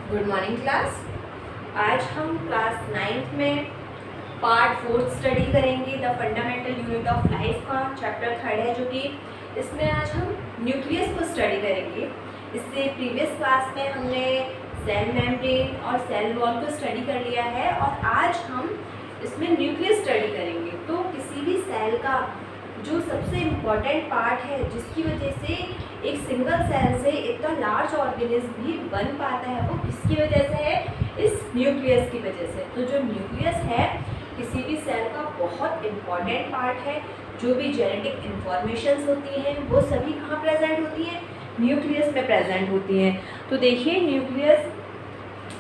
Good morning class. आज हम class 9th में पार्ट 4 स्टडी करेंगे। The fundamental unit of life का चैप्टर 3 है, जो कि इसमें आज हम न्यूक्लियस को स्टडी करेंगे। इससे प्रीवियस क्लास में हमने सेल मेम्ब्रेन और सेल वॉल को स्टडी कर लिया है और आज हम इसमें न्यूक्लियस स्टडी करेंगे। तो किसी भी सेल का जो सबसे इम्पॉर्टेंट पार्ट है, जिसकी वजह से एक सिंगल सेल से इतना लार्ज ऑर्गेनिज्म भी बन पाता है, वो किसकी वजह से है? इस न्यूक्लियस की वजह से। तो जो न्यूक्लियस है किसी भी सेल का बहुत इम्पॉर्टेंट पार्ट है। जो भी जेनेटिक इंफॉर्मेशंस होती हैं वो सभी कहाँ प्रेजेंट होती हैं? न्यूक्लियस में प्रेजेंट होती हैं। तो देखिए न्यूक्लियस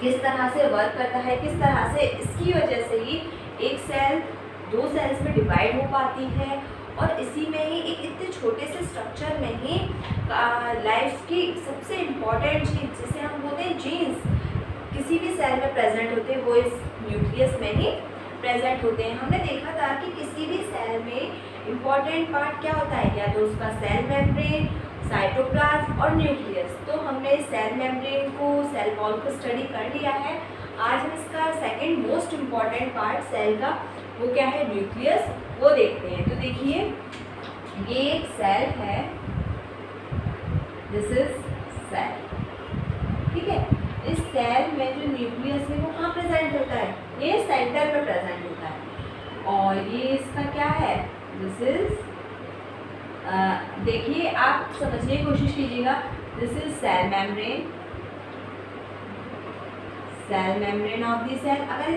किस तरह से वर्क करता है, किस तरह से इसकी वजह से ही एक सेल दो सेल्स में डिवाइड हो पाती है और इसी में ही एक इतने छोटे से स्ट्रक्चर में ही लाइफ की सबसे इम्पॉर्टेंट चीज़ जिसे हम बोलते हैं जीन्स, किसी भी सेल में प्रेजेंट होते हैं, वो इस न्यूक्लियस में ही प्रेजेंट होते हैं। हमने देखा था कि किसी भी सेल में इम्पॉर्टेंट पार्ट क्या होता है, या तो उसका सेल मेम्ब्रेन, साइटोप्लाज्म और न्यूक्लियस। तो हमने सेल मेम्ब्रेन को, सेल वॉल को स्टडी कर लिया है। आज हम इसका second most important part cell का, वो क्या है? न्यूक्लियस, वो देखते हैं। तो देखिए ये एक सेल है, दिस इज सेल, ठीक है। इस सेल में जो न्यूक्लियस है वो कहाँ प्रेजेंट होता है? ये सेंटर में प्रेजेंट होता है। और ये इसका क्या है? दिस इज, देखिए आप समझने की कोशिश कीजिएगा। This is cell membrane, cell membrane of the cell. अगर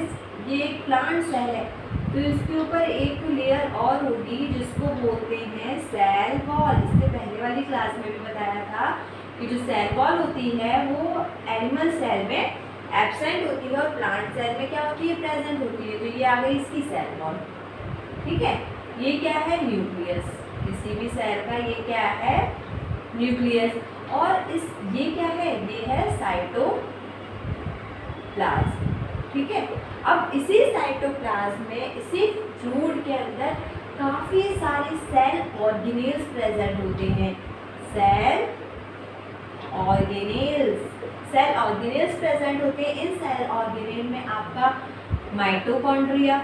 ये एक प्लांट सेल है तो इसके ऊपर एक लेयर और होगी जिसको बोलते हैं सेल वॉल। इससे पहले वाली क्लास में भी बताया था कि जो सेल वॉल होती है वो एनिमल सेल में एब्सेंट होती है और प्लांट सेल में क्या होती है? प्रेजेंट होती है। तो ये आ गई इसकी सेल वॉल, ठीक है। ये क्या है? न्यूक्लियस। किसी भी सेल का ये क्या है? न्यूक्लियस। और इस ये क्या है? ये है साइटोप्लाज्म, ठीक है। अब इसी साइटोप्लाज्म में, इसी फ्लूइड के अंदर काफ़ी सारे सेल ऑर्गेनेल्स प्रेजेंट होते हैं। सेल ऑर्गेनेल्स प्रेजेंट होते हैं। इन सेल ऑर्गेनेल में आपका माइटोकॉन्ड्रिया,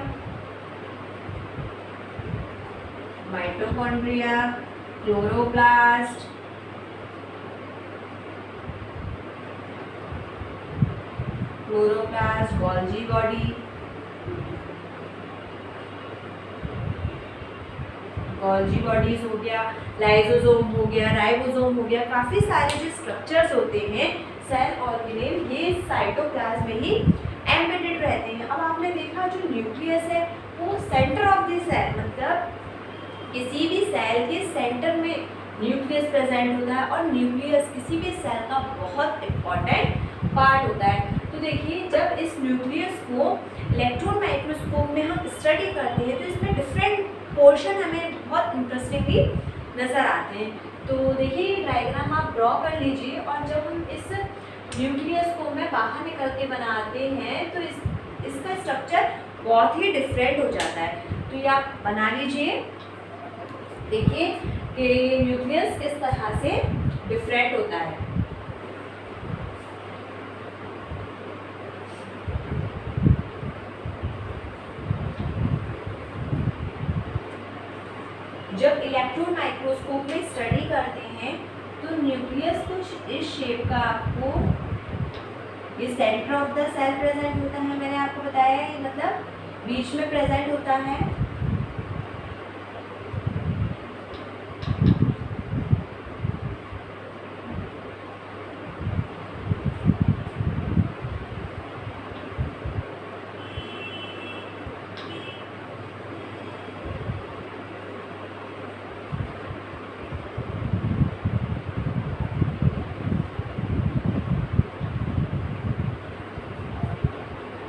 क्लोरोप्लास्ट, गोल्जी बॉडीज हो गया, लाइसोसोम हो गया, राइबोसोम हो गया। काफ़ी सारे जो स्ट्रक्चर्स होते हैं सेल ऑर्गेनेल, ये साइटोप्लाज्म में ही एम्बेडेड रहते हैं। अब आपने देखा जो न्यूक्लियस है वो सेंटर ऑफ द सेल, मतलब किसी भी सेल के सेंटर में न्यूक्लियस प्रेजेंट होता है और न्यूक्लियस किसी भी सेल का बहुत इम्पॉर्टेंट पार्ट होता है। तो देखिए जब इस न्यूक्लियस को इलेक्ट्रॉन माइक्रोस्कोप में हम स्टडी करते हैं तो इसमें डिफरेंट पोर्शन हमें बहुत इंटरेस्टिंगली नज़र आते हैं। तो देखिए डायग्राम आप ड्रॉ कर लीजिए और जब हम इस न्यूक्लियस को मैं बाहर निकल के बनाते हैं तो इसका स्ट्रक्चर बहुत ही डिफरेंट हो जाता है। तो ये आप बना लीजिए। देखिए कि न्यूक्लियस किस तरह से डिफरेंट होता है। जब इलेक्ट्रॉन माइक्रोस्कोप में स्टडी करते हैं तो न्यूक्लियस कुछ इस शेप का आपको, ये centre of the cell present होता है, मैंने आपको बताया है, मतलब बीच में प्रेजेंट होता है।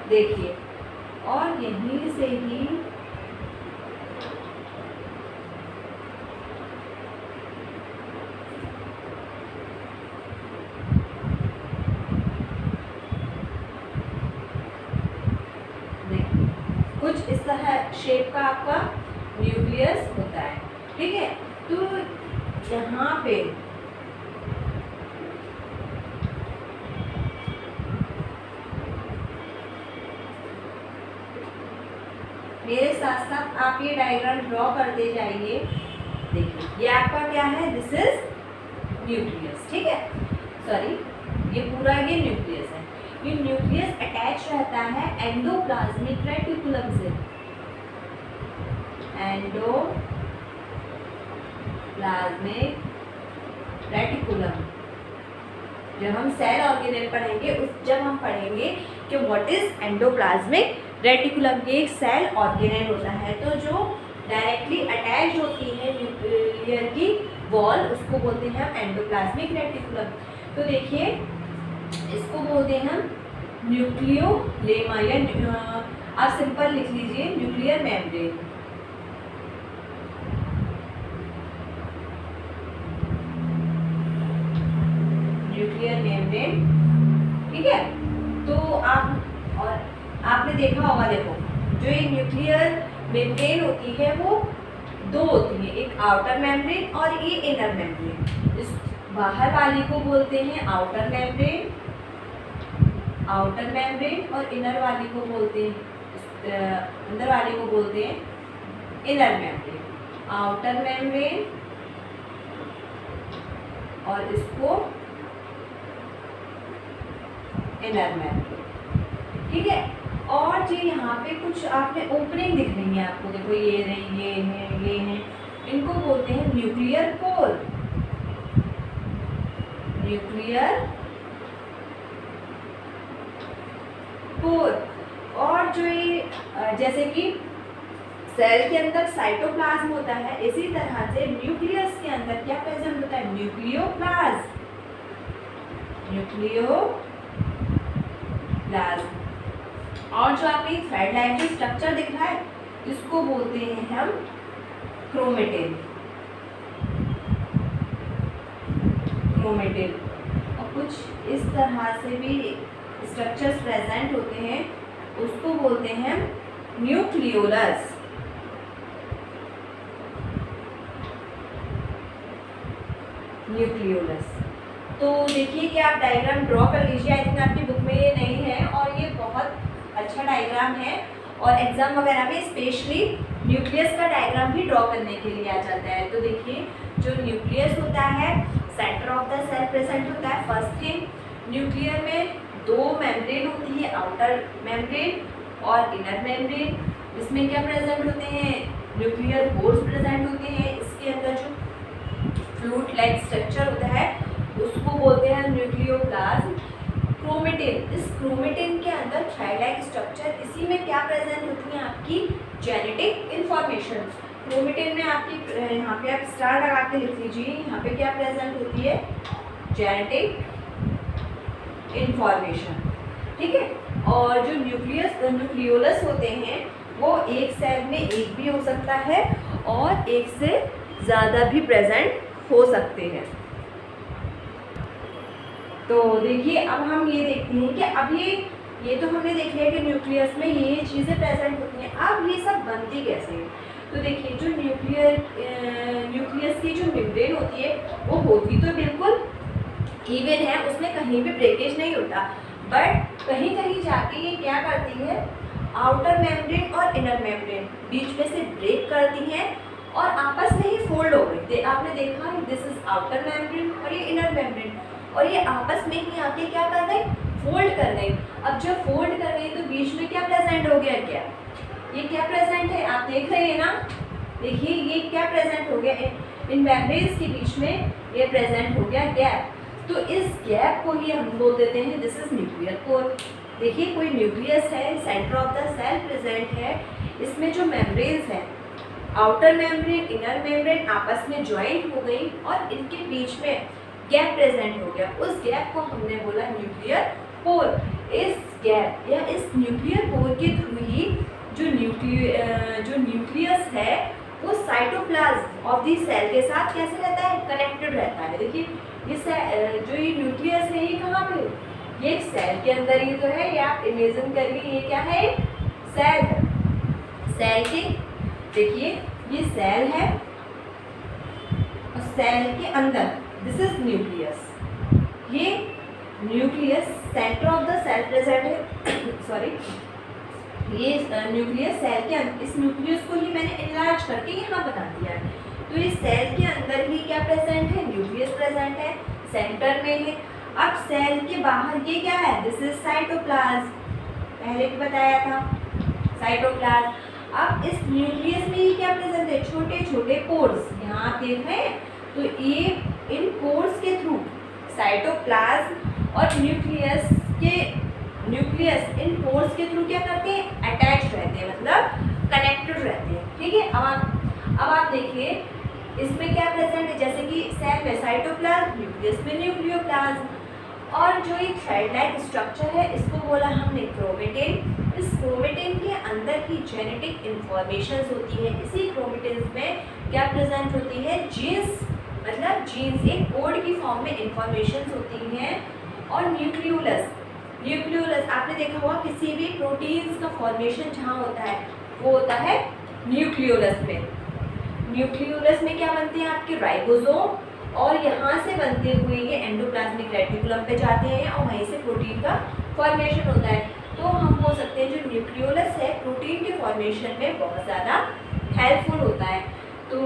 देखिए और यहीं से ही देखिए कुछ इस तरह शेप का आपका न्यूक्लियस होता है, ठीक है। तो यहाँ पे मेरे साथ साथ आप ये डायग्राम ड्रॉ करते जाइए। देखिए ये आपका क्या है, दिस इज न्यूक्लियस, ठीक है, सॉरी ये पूरा ये न्यूक्लियस है। ये न्यूक्लियस अटैच रहता है एंडोप्लाज्मिक रेटिकुलम से, एंडोप्लाज्मिक रेटिकुलम। जब हम सेल ऑर्गेनेल पढ़ेंगे जब हम पढ़ेंगे कि व्हाट इज एंडोप्लाज्मिक रेटिकुलम, ये एक सेल ऑर्गेनेल होता है तो जो डायरेक्टली अटैच होती है न्यूक्लियर की वॉल, उसको बोलते हैं हम एंडोप्लाज्मिक रेटिकुलम। तो देखिए इसको बोलते हैं हम न्यूक्लियोलेमा, या आप सिंपल लिख लीजिए न्यूक्लियर मेम्ब्रेन। न्यूक्लियर मेम्ब्रेन, ठीक है। तो आप और आपने देखा होगा, देखो जो ये न्यूक्लियर मेम्ब्रेन होती है वो दो होती है, एक आउटर मेम्ब्रेन और ये इनर मेम्ब्रेन। इस बाहर वाली को बोलते हैं आउटर मेम्ब्रेन, और इनर वाली को बोलते हैं, अंदर वाली को बोलते हैं इनर मेम्ब्रेन। आउटर मेम्ब्रेन और इसको इनर मेम्ब्रेन, ठीक है। और जो यहाँ पे कुछ आपने ओपनिंग दिख रही है आपको, देखो ये रही, ये हैं, इनको बोलते हैं न्यूक्लियर पोर, न्यूक्लियर पोर। और जो ये जैसे कि सेल के अंदर साइटोप्लाज्म होता है, इसी तरह से न्यूक्लियस के अंदर क्या प्रेजेंट होता है, न्यूक्लियोप्लाज्म, और जो आपकी थ्रेड लाइन की स्ट्रक्चर दिख रहा है इसको बोलते हैं हम क्रोमेटिन, और कुछ इस तरह से भी स्ट्रक्चर्स प्रेजेंट होते हैं, उसको बोलते हैं न्यूक्लियोलस। तो देखिए कि आप डायग्राम ड्रॉ कर लीजिए, आई थिंक आपकी बुक में ये नहीं है और ये बहुत अच्छा डायग्राम है और एग्जाम वगैरह में स्पेशली न्यूक्लियस का डायग्राम भी ड्रॉ करने के लिए आ जाता है। तो देखिए जो न्यूक्लियस होता है, centre of the cell present होता है। फर्स्ट थिंग, न्यूक्लियर में दो मेम्ब्रेन होती है, आउटर मेम्ब्रेन और इनर मेम्ब्रेन। इसमें क्या प्रेजेंट होते हैं, न्यूक्लियर पोर्स प्रेजेंट होते हैं। इसके अंदर जो फ्लूइड लाइक स्ट्रक्चर होता है उसको बोलते हैं न्यूक्लियोप्लाज्म। क्रोमेटिन, इस क्रोमेटिन के अंदर थ्रेड लाइक स्ट्रक्चर, इसी में क्या प्रेजेंट होती है, आपकी जेनेटिक इंफॉर्मेशन। क्रोमेटिन में आपकी यहाँ पे आप स्टार लगा के लिख लीजिए, यहाँ पे क्या प्रेजेंट होती है, जेनेटिक इंफॉर्मेशन, ठीक है। और जो न्यूक्लियोलस होते हैं वो एक सेल में एक भी हो सकता है और एक से ज़्यादा भी प्रेजेंट हो सकते हैं। तो देखिए अब हम ये देखते हैं कि अब ये तो हमने देख लिया कि न्यूक्लियस में ये चीज़ें प्रेजेंट होती हैं। अब ये सब बनती कैसे है, तो देखिए जो न्यूक्लियस की जो मेम्ब्रेन होती है वो होती तो बिल्कुल इवन है, उसमें कहीं भी ब्रेकेज नहीं होता, बट कहीं कहीं जाके ये क्या करती है, आउटर मेम्ब्रेन और इनर मेम्ब्रेन बीच में से ब्रेक करती हैं और आपस में ही फोल्ड हो गई। आपने देखा दिस इज आउटर मेम्ब्रेन और ये इनर मेम्ब्रेन, और ये आपस में ही आके क्या कर गई, फोल्ड कर गई। अब जब फोल्ड कर गई तो बीच में क्या प्रेजेंट हो गया, क्या ये क्या प्रेजेंट है, आप देख रहे हैं ना, देखिए ये क्या प्रेजेंट हो गया, इन मेम्ब्रेन्स के बीच में ये प्रेजेंट हो गया गैप। तो इस गैप को ही हम बोल देते हैं दिस इज न्यूक्लियर पोर। देखिए कोई न्यूक्लियस है, centre of the cell present है, इसमें जो मेम्ब्रेन्स हैं, आउटर मेम्ब्रेन इनर मेम्ब्रेन आपस में ज्वाइंट हो गई और इनके बीच में गैप प्रेजेंट हो गया, उस गैप को हमने बोला न्यूक्लियर पोर। इस गैप या इस न्यूक्लियर पोर के थ्रू ही जो न्यूक्लियस है वो साइटोप्लाज्म ऑफ दी सेल के साथ कैसे रहता है, कनेक्टेड रहता है। देखिए जो ये न्यूक्लियस है ये कहाँ पे, ये एक सेल के अंदर ही तो है, ये आप इमेजिन करिए ये क्या है, सेल है। सेल के देखिए ये सेल है और सेल के अंदर दिस इज न्यूक्लियस, ये nucleus centre of the cell present है सॉरी ये न्यूक्लियस सेल के इस न्यूक्लियस को ही मैंने इनलार्ज करके यहाँ बता दिया है। तो इस सेल के अंदर ही क्या प्रेजेंट है, न्यूक्लियस प्रेजेंट है, सेंटर में है। अब सेल के बाहर ये क्या है, दिस इज साइटोप्लाज्म, पहले भी बताया था साइटोप्लाज्म। अब इस न्यूक्लियस में ही क्या प्रेजेंट है, छोटे छोटे पोर्स, यहाँ आप देख रहे हैं। तो ये इन पोर्स के थ्रू साइटोप्लाज्म और न्यूक्लियस इन पोर्स के थ्रू क्या करते हैं, अटैच रहते हैं, मतलब कनेक्टेड रहते हैं। ठीक है, अब आप देखिए इसमें क्या प्रेजेंट है, जैसे कि सेल में साइटोप्लाज्म, न्यूक्लियस में न्यूक्लियोप्लाज्म। और जो ये थ्रेड लाइक स्ट्रक्चर है इसको बोला हमने क्रोमेटिन। इस क्रोमेटिन के अंदर की जेनेटिक इंफॉर्मेशंस होती है। इसी क्रोमेटिन में क्या प्रेजेंट होती है, जीन्स, मतलब जीन्स एक कोड की फॉर्म में इंफॉर्मेशंस होती हैं। और न्यूक्लियोलस आपने देखा होगा किसी भी प्रोटीन्स का फॉर्मेशन जहाँ होता है वो होता है न्यूक्लियोलस में। न्यूक्लियोलस में क्या बनते हैं आपके राइबोसोम, और यहाँ से बनते हुए ये एंडोप्लाज्मिक रेटिकुलम पे जाते हैं और वहीं से प्रोटीन का फॉर्मेशन होता है। तो हम बोल सकते हैं जो न्यूक्लियोलस है प्रोटीन के फॉर्मेशन में बहुत ज़्यादा हेल्पफुल होता है। तो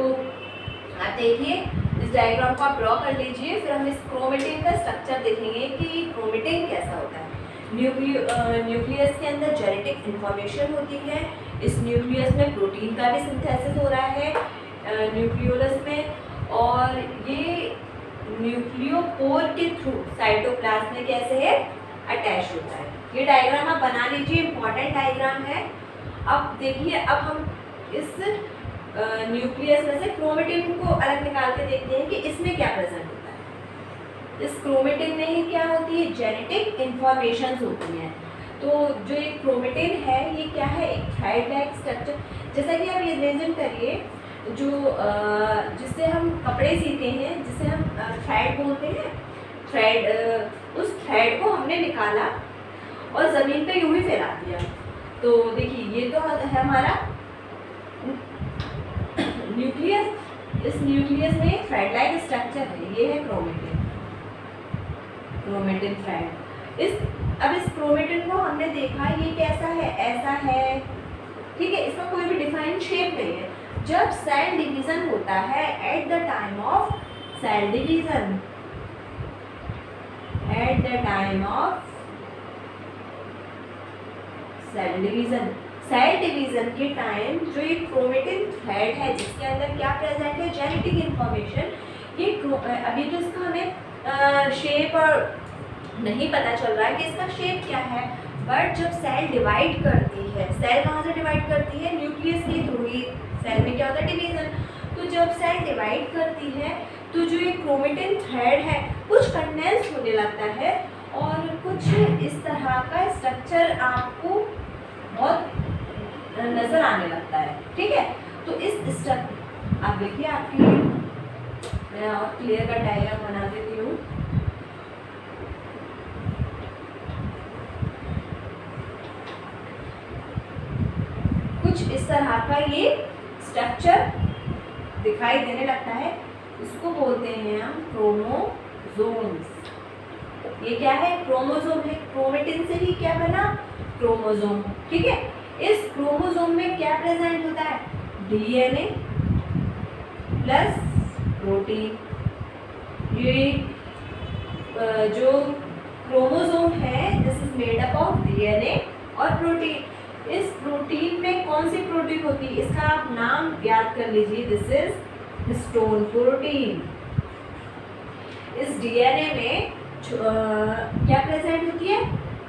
आप देखिए इस डायग्राम को आप ड्रॉ कर लीजिए, फिर हम इस क्रोमेटिन का स्ट्रक्चर देखेंगे कि क्रोमेटिन कैसा होता है। न्यूक्लियस के अंदर जेनेटिक इंफॉर्मेशन होती है। इस न्यूक्लियस में प्रोटीन का भी सिंथेसिस हो रहा है न्यूक्लियोलस में, और ये न्यूक्लियोपोर के थ्रू साइटोप्लाज्म में कैसे है, अटैच होता है। ये डायग्राम आप बना लीजिए, इंपॉर्टेंट डायग्राम है। अब देखिए, अब हम इस न्यूक्लियस में से क्रोमेटिन को अलग निकाल के देखते हैं कि इसमें क्या प्रेजेंट होता है। इस क्रोमेटिन में ही क्या होती है, जेनेटिक इंफॉर्मेशंस होती हैं। तो जो ये क्रोमेटिन है ये क्या है, एक थ्रेड लाइक स्ट्रक्चर। जैसा कि आप ये इमेजिन करिए, जो जिससे हम कपड़े सीते हैं, जिसे हम थ्रेड बोलते हैं, थ्रेड, उस थ्रेड को हमने निकाला और ज़मीन पे यूं ही फैला दिया। तो देखिए ये तो है हमारा न्यूक्लियस। इस न्यूक्लियस में थ्रेड लाइक स्ट्रक्चर है, ये है क्रोमेटिन थ्रेड। अब इस क्रोमेटिन को हमने देखा ये कैसा है, ऐसा है, ठीक है, इसका कोई भी डिफाइंड शेप नहीं है। जब सेल डिवीजन होता है at the time of cell division, at the time of cell division के टाइम जो ये क्रोमेटिन थ्रेड है जिसके अंदर क्या प्रेजेंट है, जेनेटिक इंफॉर्मेशन, ये अभी तो इसका हमें शेप और नहीं पता चल रहा है कि इसका शेप क्या है, बट जब सेल डिवाइड करती है, सेल कहाँ से डिवाइड करती है, न्यूक्लियस के थ्रू ही। सेल में क्या होता है, डिवीजन। तो जब सेल डिवाइड करती है तो जो ये क्रोमेटिन थ्रेड है कुछ कंडेंस होने लगता है और कुछ इस तरह का स्ट्रक्चर आपको बहुत नज़र आने लगता है। ठीक है, तो इस स्ट्रक्चर आप देखिए, आपके लिए मैं और क्लियर का डायग्राम बना देती हूँ। कुछ इस तरह का ये स्ट्रक्चर दिखाई देने लगता है, इसको बोलते हैं हम क्रोमोसोम्स। ये क्या है, क्रोमोसोम है। क्रोमेटिन से ही क्या बना, क्रोमोसोम। ठीक है, इस क्रोमोसोम में क्या प्रेजेंट होता है, डीएनए प्लस प्रोटीन। ये जो क्रोमोसोम है this is made up of DNA और प्रोटीन। इस प्रोटीन में कौन सी प्रोटीन होती है, इसका आप नाम याद कर लीजिए, दिस इज हिस्टोन प्रोटीन। इस डीएनए में क्या प्रेजेंट होती है,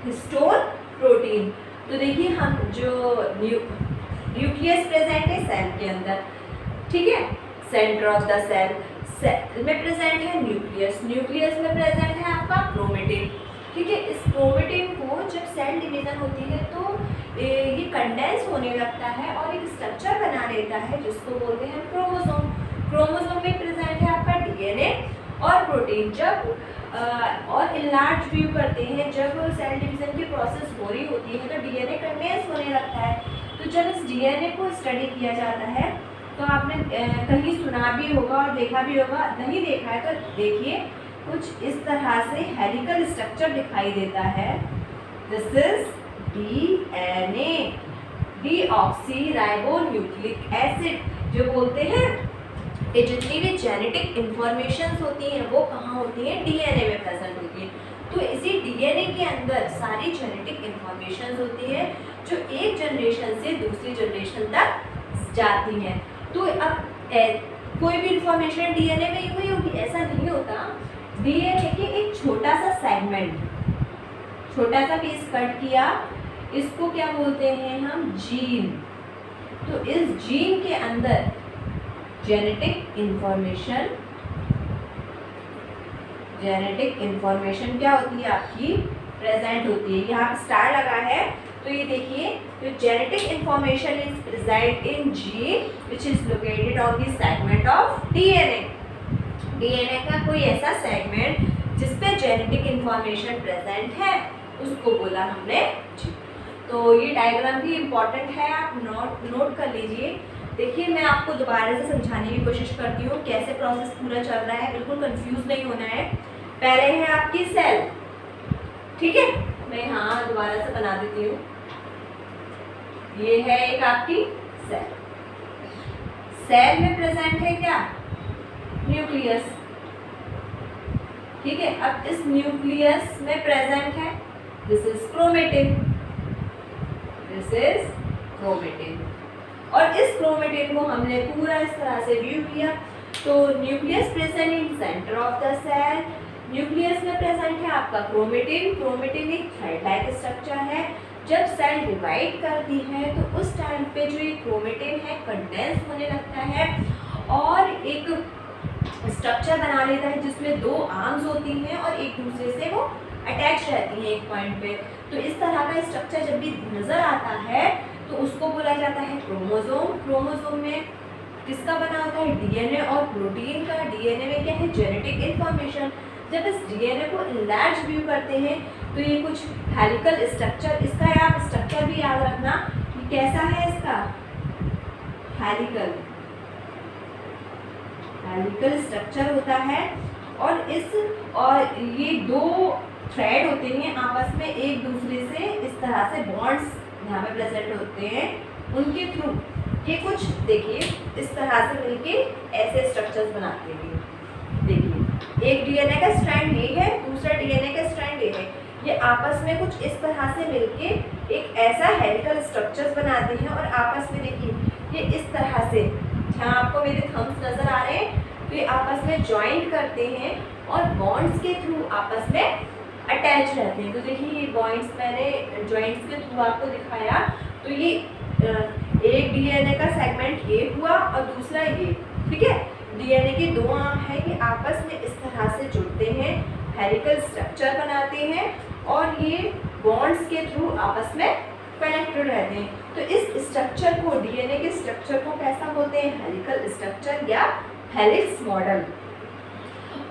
हिस्टोन प्रोटीन। तो देखिए, हम जो न्यूक्लियस प्रेजेंट है सेल के अंदर, ठीक है, सेंटर ऑफ द सेल में प्रेजेंट है न्यूक्लियस, न्यूक्लियस में प्रेजेंट है आपका क्रोमेटिन। ठीक है, इस क्रोमेटिन को जब सेल डिवीजन होती है तो ये कंडेंस होने लगता है और एक स्ट्रक्चर बना लेता है जिसको बोलते हैं क्रोमोसोम। क्रोमोसोम में प्रेजेंट है आपका डीएनए और प्रोटीन। जब और इनलार्ज व्यू करते हैं, जब सेल डिवीजन की प्रोसेस हो रही होती है तो डीएनए कंडेंस होने लगता है। तो जब इस डीएनए को स्टडी किया जाता है तो आपने कहीं सुना भी होगा और देखा भी होगा, नहीं देखा है तो देखिए, कुछ इस तरह से हेलिकल स्ट्रक्चर दिखाई देता है, this is DNA. Deoxyribonucleic acid जो बोलते हैं, ये जितनी भी जेनेटिक इंफॉर्मेशन होती हैं वो कहाँ होती हैं, डीएनए में प्रेजेंट होती है। तो इसी डीएनए के अंदर सारी जेनेटिक इंफॉर्मेशन होती है जो एक जनरेशन से दूसरी जनरेशन तक जाती है। तो अब कोई भी इंफॉर्मेशन डीएनए में ही हुई होगी ऐसा नहीं होता। डीएनए के एक छोटा सा सेगमेंट, छोटा सा पीस कट किया, इसको क्या बोलते हैं हम, जीन। तो इस जीन के अंदर जेनेटिक इंफॉर्मेशन क्या होती है आपकी, प्रेजेंट होती है। यहाँ स्टार लगा है तो ये देखिए, तो genetic information is present in gene which is located on the segment of DNA. DNA का कोई ऐसा सेगमेंट जिसपे जेनेटिक इंफॉर्मेशन प्रेजेंट है उसको बोला हमने जीन। तो ये डायग्राम भी इम्पॉर्टेंट है, आप नोट कर लीजिए। देखिए मैं आपको दोबारा से समझाने की कोशिश करती हूँ कैसे प्रोसेस पूरा चल रहा है, बिल्कुल कंफ्यूज नहीं होना है। पहले है आपकी सेल, ठीक है, मैं यहाँ दोबारा से बना देती हूँ। ये है एक आपकी सेल, सेल में प्रेजेंट है क्या, न्यूक्लियस, ठीक है। अब इस न्यूक्लियस में प्रेजेंट है, this is chromatin, this is chromatin. और इस क्रोमेटिन को हमने पूरा इस तरह से व्यू किया। तो nucleus present in centre of the cell, nucleus में प्रेजेंट है आपका क्रोमेटिन। क्रोमेटिन एक थ्रेड लाइक स्ट्रक्चर है। जब सेल डिवाइड करती है तो उस टाइम पे जो ये क्रोमेटिन है कंडेंस होने लगता है और एक स्ट्रक्चर बना लेता है जिसमें दो आर्म्स होती हैं और एक दूसरे से वो अटैच रहती हैं एक पॉइंट पे। तो इस तरह का स्ट्रक्चर जब भी नजर आता है तो उसको बोला जाता है क्रोमोसोम। क्रोमोसोम में किसका बना होता है, डीएनए और प्रोटीन का। डीएनए में क्या है, जेनेटिक इंफॉर्मेशन। जब इस डीएनए को इनलार्ज व्यू करते हैं तो ये कुछ हेलिकल स्ट्रक्चर, इसका आप स्ट्रक्चर भी याद रखना कि कैसा है इसका, हेलिकल स्ट्रक्चर होता है। और ये दो थ्रेड होते हैं आपस में एक दूसरे से इस तरह से बॉन्ड्स यहाँ पे प्रेजेंट होते हैं, उनके थ्रू ये कुछ देखिए इस तरह से मिलके ऐसे स्ट्रक्चर्स बनाते हैं। देखिए एक डीएनए का स्ट्रैंड ये है, दूसरा डीएनए का स्ट्रैंड ये है, ये आपस में कुछ इस तरह से मिलके एक ऐसा हेलिकल स्ट्रक्चर्स बनाते हैं और आपस में देखिए ये इस तरह से, जहाँ आपको मेरे थम्स नजर आ रहे हैं, तो ये आपस में ज्वाइंट करते हैं और बॉन्ड्स के थ्रू आपस में अटैच रहते हैं। तो देखिए ये बॉन्ड्स मैंने जॉइंट्स के थ्रू आपको दिखाया। तो ये एक डीएनए का सेगमेंट ये हुआ और दूसरा ये, ठीक है। डीएनए के दो आर्म है कि आपस में इस तरह से जुड़ते हैं, हेलिकल स्ट्रक्चर बनाते हैं और ये बॉन्ड्स के थ्रू आपस में कनेक्टेड रहते हैं। तो इस स्ट्रक्चर को, डीएनए के स्ट्रक्चर को कैसा बोलते हैं, हेलिकल स्ट्रक्चर या हेलिक्स मॉडल।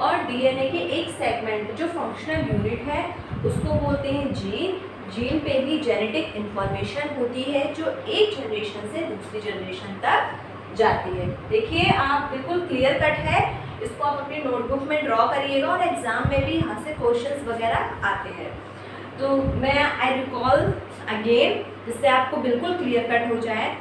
और डीएनए के एक सेगमेंट जो फंक्शनल यूनिट है उसको बोलते हैं जीन। जीन पे भी जेनेटिक इंफॉर्मेशन होती है जो एक जनरेशन से दूसरी जनरेशन तक जाती है। देखिए आप बिल्कुल क्लियर कट है, इसको आप अपनी नोटबुक में ड्रॉ करिएगा और एग्जाम में भी यहाँ से क्वेश्चंस वगैरह आते हैं। तो मैं आई रिकॉल अगेन जिससे आपको बिल्कुल क्लियर कट हो जाए।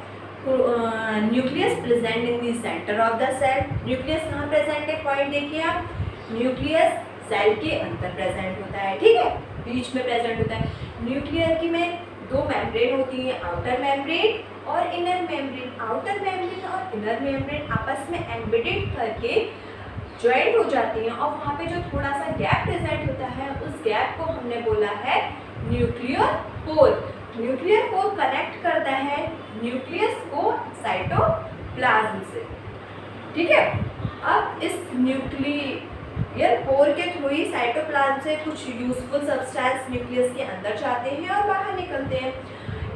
Nucleus present in the centre of the cell. Nucleus कहाँ प्रेजेंट है, पॉइंट देखिए आप, न्यूक्लियस सेल के अंदर प्रेजेंट होता है, ठीक है, बीच में प्रेजेंट होता है। न्यूक्लियर की में दो मेम्ब्रेन होती है, आउटर मेम्ब्रेन और इनर मेम्ब्रेन। आउटर मेम्ब्रेन और इनर मेम्ब्रेन आपस में एम्बेडेड करके ज्वाइंट हो जाती हैं और वहाँ पे जो थोड़ा सा गैप प्रेजेंट होता है उस गैप को हमने बोला है nuclear pore. Nuclear pore connect करता है न्यूक्लियस को साइटोप्लाज्म से, ठीक है। अब इस न्यूक्लियर पोर के थ्रू ही साइटोप्लाज्म से कुछ यूजफुल सब्सटेंस न्यूक्लियस के अंदर जाते हैं और बाहर निकलते हैं।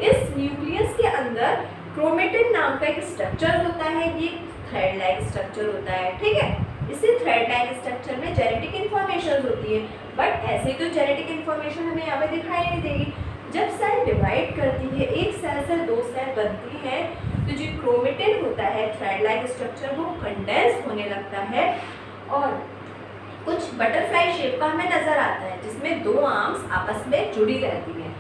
इस न्यूक्लियस के अंदर क्रोमेटिन नाम का एक स्ट्रक्चर होता है, ये थ्रेड लाइक स्ट्रक्चर होता है, ठीक है। इसी थ्रेड लाइक स्ट्रक्चर में जेनेटिक इंफॉर्मेशन होती है, बट ऐसे तो जेनेटिक इंफॉर्मेशन हमें यहाँ पे दिखाई नहीं देगी। जब सेल डिवाइड करती है, एक सेल से दो सेल बनती है, तो जो क्रोमेटिन होता है थ्रेड लाइक स्ट्रक्चर वो कंडेंस होने लगता है और कुछ बटरफ्लाई शेप का हमें नजर आता है जिसमें दो आर्म्स आपस में जुड़ी रहती हैं।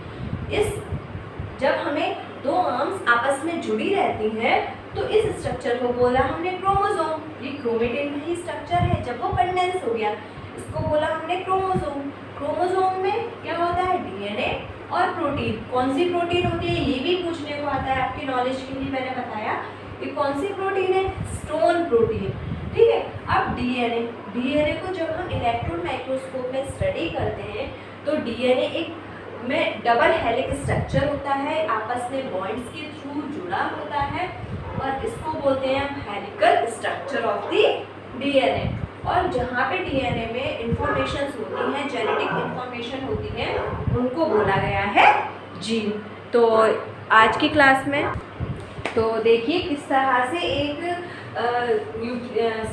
जब हमें दो आर्म्स आपस में जुड़ी रहती हैं तो इस स्ट्रक्चर को बोला हमने क्रोमोसोम। ये क्रोमेटिन का ही स्ट्रक्चर है, जब वो कंडेंस हो गया इसको बोला हमने क्रोमोसोम। क्रोमोसोम में क्या होता है, डीएनए और प्रोटीन। कौन सी प्रोटीन होती है ये भी पूछने को आता है, आपकी नॉलेज के लिए मैंने बताया कि कौन सी प्रोटीन है, स्टोन प्रोटीन। ठीक है, अब डीएनए को जब हम इलेक्ट्रॉन माइक्रोस्कोप में स्टडी करते हैं तो डीएनए एक में डबल हेलिक्स स्ट्रक्चर होता है, आपस में बॉन्ड्स के थ्रू जुड़ा होता है और इसको बोलते हैं हम helical structure of the DNA. और जहाँ पे डीएनए में इंफॉर्मेशन होती हैं, जेनेटिक इंफॉर्मेशन होती है, उनको बोला गया है जीन। तो आज की क्लास में तो देखिए किस तरह से एक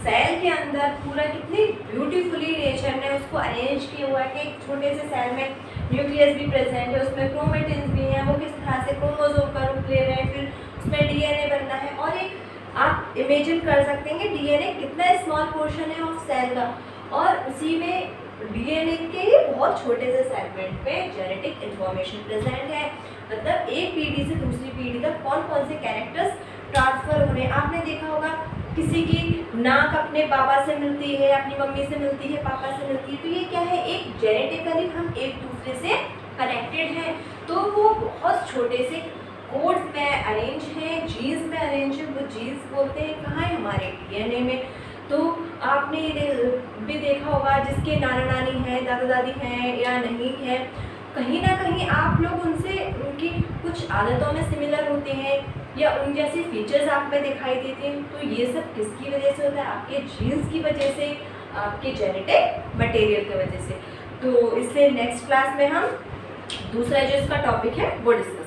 सेल के अंदर पूरा कितनी ब्यूटीफुली नेचर ने उसको अरेंज किया हुआ है कि एक छोटे से सेल में न्यूक्लियस भी प्रेजेंट है, उसमें क्रोमेटिन्स भी हैं, वो किस तरह से क्रोमोसोम का रूप ले रहे हैं, फिर उसमें डीएनए बनना है। और एक आप इमेजिन कर सकते हैं कि डीएनए कितना स्मॉल पोर्शन है ऑफ सेल का, और उसी में डीएनए के ही बहुत छोटे से सेगमेंट में जेनेटिक इंफॉर्मेशन प्रेजेंट है। मतलब एक पीढ़ी से दूसरी पीढ़ी तक कौन कौन से कैरेक्टर्स ट्रांसफर हो रहे हैं। आपने देखा होगा किसी की नाक अपने बाबा से मिलती है, अपनी मम्मी से मिलती है, पापा से मिलती है, तो ये क्या है, एक जेनेटिकली हम एक दूसरे से कनेक्टेड हैं। तो वो बहुत छोटे से कोड्स में अरेंज हैं, जीन्स में अरेंज है। वो जीन्स बोलते हैं कहाँ है, हमारे डीएनए में। तो आपने भी देखा होगा जिसके नाना नानी हैं, दादा दादी हैं या नहीं है, कहीं ना कहीं आप लोग उनसे उनकी कुछ आदतों में सिमिलर होते हैं या उन जैसे फीचर्स आप में दिखाई देते हैं। तो ये सब किसकी वजह से होता है, आपके जीन्स की वजह से, आपके जेनेटिक मटेरियल की वजह से। तो इससे नेक्स्ट क्लास में हम दूसरा जो इसका टॉपिक है वो डिस्कस